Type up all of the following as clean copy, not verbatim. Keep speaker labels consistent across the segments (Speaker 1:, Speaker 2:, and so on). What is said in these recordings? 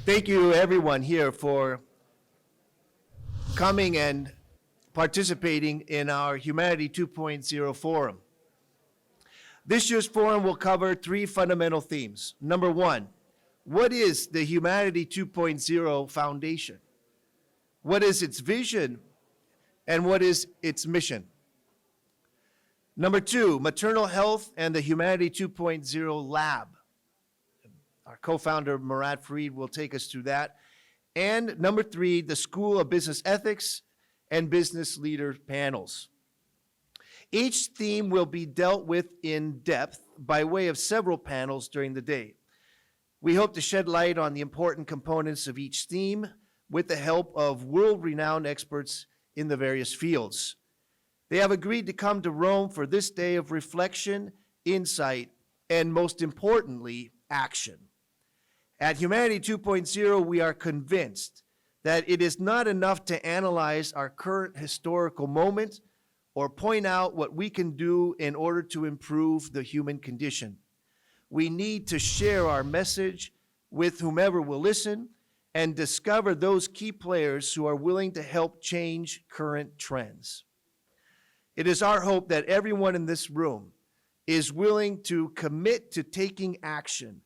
Speaker 1: Thank you, everyone here, for coming and participating in our Humanity 2.0 Forum. This year's forum will cover three fundamental themes. Number one, what is the Humanity 2.0 Foundation? What is its vision, and what is its mission? Number two, maternal health and the Humanity 2.0 Lab. Our co-founder, Murad Farid, will take us through that. And number three, the School of Business Ethics and Business Leader panels. Each theme will be dealt with in depth by way of several panels during the day. We hope to shed light on the important components of each theme with the help of world-renowned experts in the various fields. They have agreed to come to Rome for this day of reflection, insight, and most importantly, action. At Humanity 2.0, we are convinced that it is not enough to analyze our current historical moment or point out what we can do in order to improve the human condition. We need to share our message with whomever will listen and discover those key players who are willing to help change current trends. It is our hope that everyone in this room is willing to commit to taking action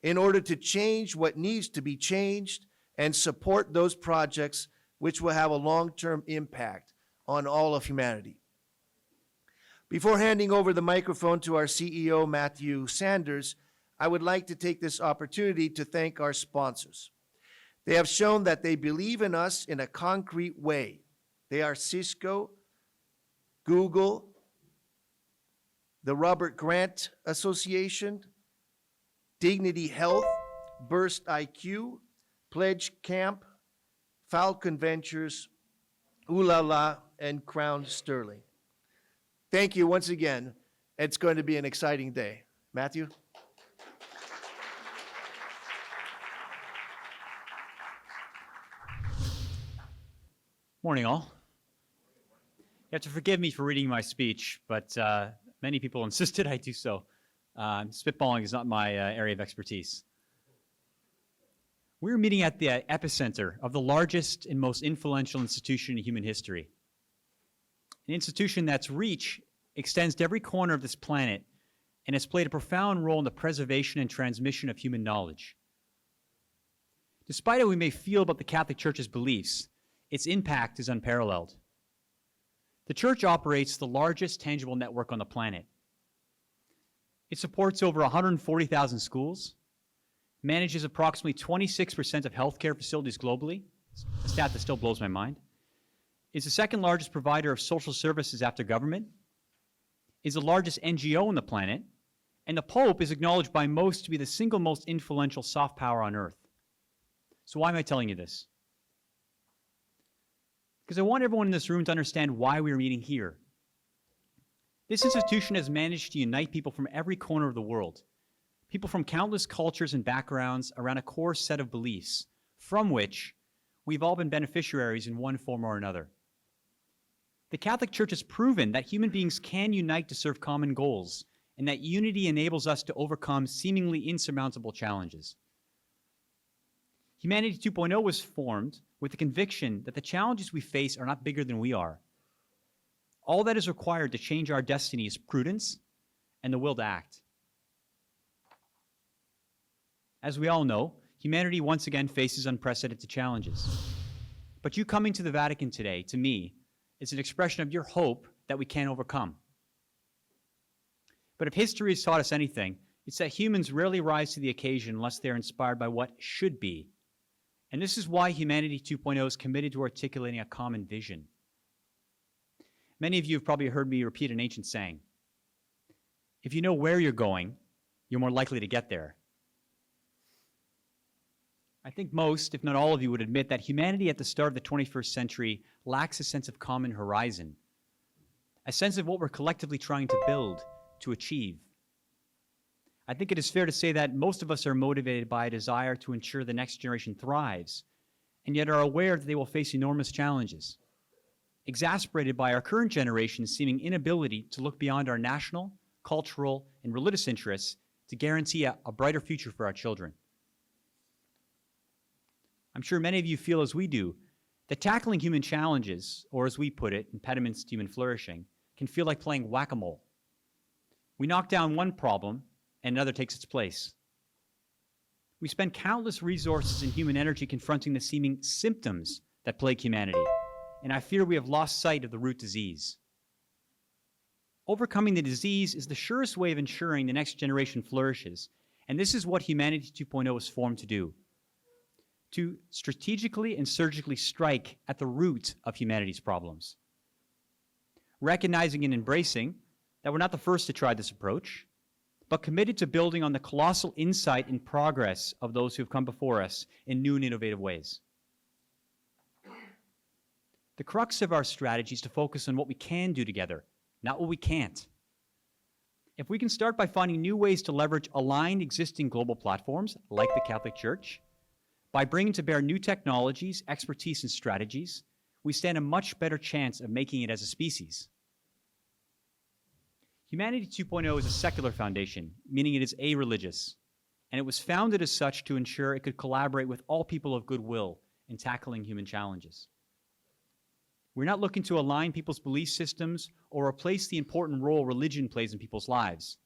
Speaker 1: in order to change what needs to be changed and support those projects which will have a long-term impact on all of humanity. Before handing over the microphone to our CEO, Matthew Sanders, I would like to take this opportunity to thank our sponsors. They have shown that they believe in us in a concrete way. They are Cisco, Google, the Robert Grant Association, Dignity Health, Burst IQ, Pledge Camp, Falcon Ventures, Ooh La La, and Crown Sterling. Thank you once again. It's going to be an exciting day. Matthew?
Speaker 2: Morning, all. You have to forgive me for reading my speech, but many people insisted I do so. Spitballing is not my area of expertise. We're meeting at the epicenter of the largest and most influential institution in human history. An institution that's reach extends to every corner of this planet and has played a profound role in the preservation and transmission of human knowledge. Despite how we may feel about the Catholic Church's beliefs, its impact is unparalleled. The Church operates the largest tangible network on the planet. It supports over 140,000 schools, manages approximately 26% of healthcare facilities globally, a stat that still blows my mind, is the second largest provider of social services after government, is the largest NGO on the planet, and the Pope is acknowledged by most to be the single most influential soft power on earth. So why am I telling you this? Because I want everyone in this room to understand why we are meeting here. This institution has managed to unite people from every corner of the world, people from countless cultures and backgrounds around a core set of beliefs, from which we've all been beneficiaries in one form or another. The Catholic Church has proven that human beings can unite to serve common goals, and that unity enables us to overcome seemingly insurmountable challenges. Humanity 2.0 was formed with the conviction that the challenges we face are not bigger than we are. All that is required to change our destiny is prudence and the will to act. As we all know, humanity once again faces unprecedented challenges. But you coming to the Vatican today, to me, is an expression of your hope that we can overcome. But if history has taught us anything, it's that humans rarely rise to the occasion unless they're inspired by what should be. And this is why Humanity 2.0 is committed to articulating a common vision. Many of you have probably heard me repeat an ancient saying. If you know where you're going, you're more likely to get there. I think most, if not all of you, would admit that humanity at the start of the 21st century lacks a sense of common horizon, a sense of what we're collectively trying to build, to achieve. I think it is fair to say that most of us are motivated by a desire to ensure the next generation thrives, and yet are aware that they will face enormous challenges, exasperated by our current generation's seeming inability to look beyond our national, cultural, and religious interests to guarantee a brighter future for our children. I'm sure many of you feel as we do, that tackling human challenges, or as we put it, impediments to human flourishing, can feel like playing whack-a-mole. We knock down one problem, and another takes its place. We spend countless resources and human energy confronting the seeming symptoms that plague humanity, and I fear we have lost sight of the root disease. Overcoming the disease is the surest way of ensuring the next generation flourishes, and this is what Humanity 2.0 is formed to do. To strategically and surgically strike at the root of humanity's problems. Recognizing and embracing that we're not the first to try this approach, but committed to building on the colossal insight and progress of those who have come before us in new and innovative ways. The crux of our strategy is to focus on what we can do together, not what we can't. If we can start by finding new ways to leverage aligned existing global platforms, like the Catholic Church, by bringing to bear new technologies, expertise, and strategies, we stand a much better chance of making it as a species. Humanity 2.0 is a secular foundation, meaning it is a-religious, and it was founded as such to ensure it could collaborate with all people of goodwill in tackling human challenges. We're not looking to align people's belief systems or replace the important role religion plays in people's lives,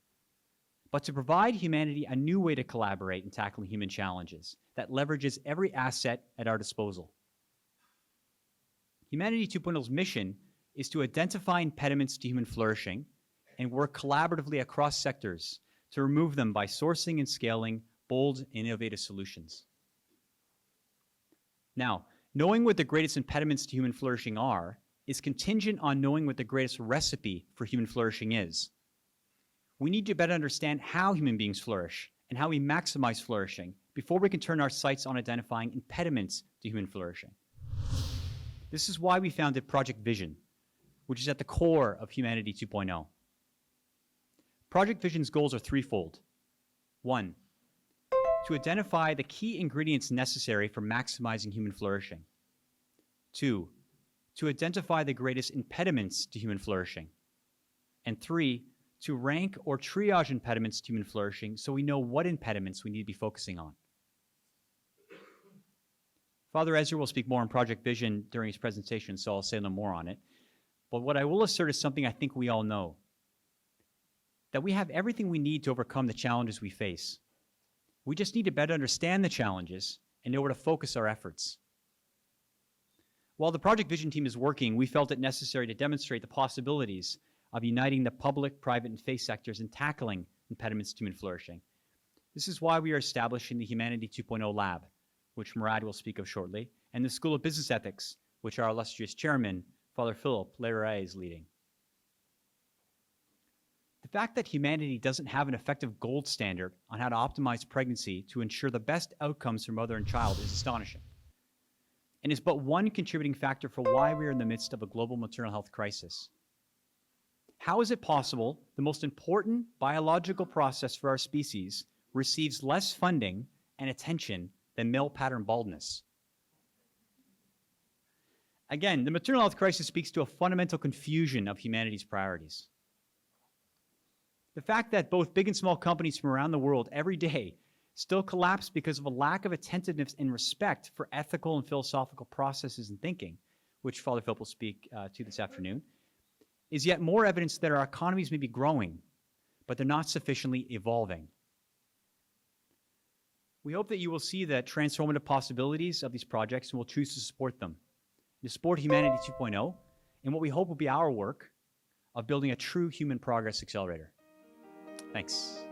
Speaker 2: but to provide humanity a new way to collaborate in tackling human challenges that leverages every asset at our disposal. Humanity 2.0's mission is to identify impediments to human flourishing and work collaboratively across sectors to remove them by sourcing and scaling bold and innovative solutions. Now, knowing what the greatest impediments to human flourishing are is contingent on knowing what the greatest recipe for human flourishing is. We need to better understand how human beings flourish and how we maximize flourishing before we can turn our sights on identifying impediments to human flourishing. This is why we founded Project Vision, which is at the core of Humanity 2.0. Project Vision's goals are threefold. 1, to identify the key ingredients necessary for maximizing human flourishing. 2, to identify the greatest impediments to human flourishing. And 3, to rank or triage impediments to human flourishing so we know what impediments we need to be focusing on. Father Ezra will speak more on Project Vision during his presentation, so I'll say no more on it. But what I will assert is something I think we all know, that we have everything we need to overcome the challenges we face. We just need to better understand the challenges and know where to focus our efforts. While the Project Vision team is working, we felt it necessary to demonstrate the possibilities of uniting the public, private, and faith sectors in tackling impediments to human flourishing. This is why we are establishing the Humanity 2.0 Lab, which Murad will speak of shortly, and the School of Business Ethics, which our illustrious chairman, Father Philip Larrey, is leading. The fact that humanity doesn't have an effective gold standard on how to optimize pregnancy to ensure the best outcomes for mother and child is astonishing, and is but one contributing factor for why we are in the midst of a global maternal health crisis. How is it possible the most important biological process for our species receives less funding and attention than male pattern baldness? Again, the maternal health crisis speaks to a fundamental confusion of humanity's priorities. The fact that both big and small companies from around the world every day still collapse because of a lack of attentiveness and respect for ethical and philosophical processes and thinking, which Father Philip will speak to this afternoon, is yet more evidence that our economies may be growing, but they're not sufficiently evolving. We hope that you will see the transformative possibilities of these projects and will choose to support them, to support Humanity 2.0 and what we hope will be our work of building a true human progress accelerator. Thanks.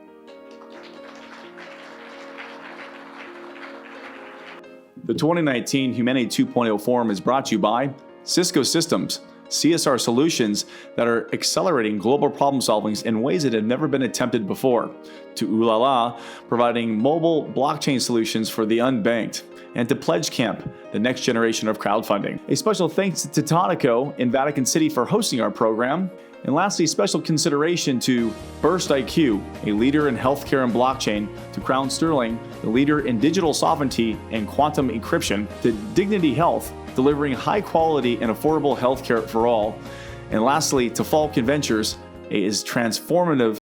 Speaker 3: The 2019 Humanity 2.0 Forum is brought to you by Cisco Systems, CSR solutions that are accelerating global problem solvings in ways that have never been attempted before, to Ulala, providing mobile blockchain solutions for the unbanked, and to Pledge Camp, the next generation of crowdfunding. A special thanks to Tonico in Vatican City for hosting our program. And lastly, special consideration to Burst IQ, a leader in healthcare and blockchain, to Crown Sterling, the leader in digital sovereignty and quantum encryption, to Dignity Health, delivering high quality and affordable healthcare for all. And lastly, to Falcon Ventures, is transformative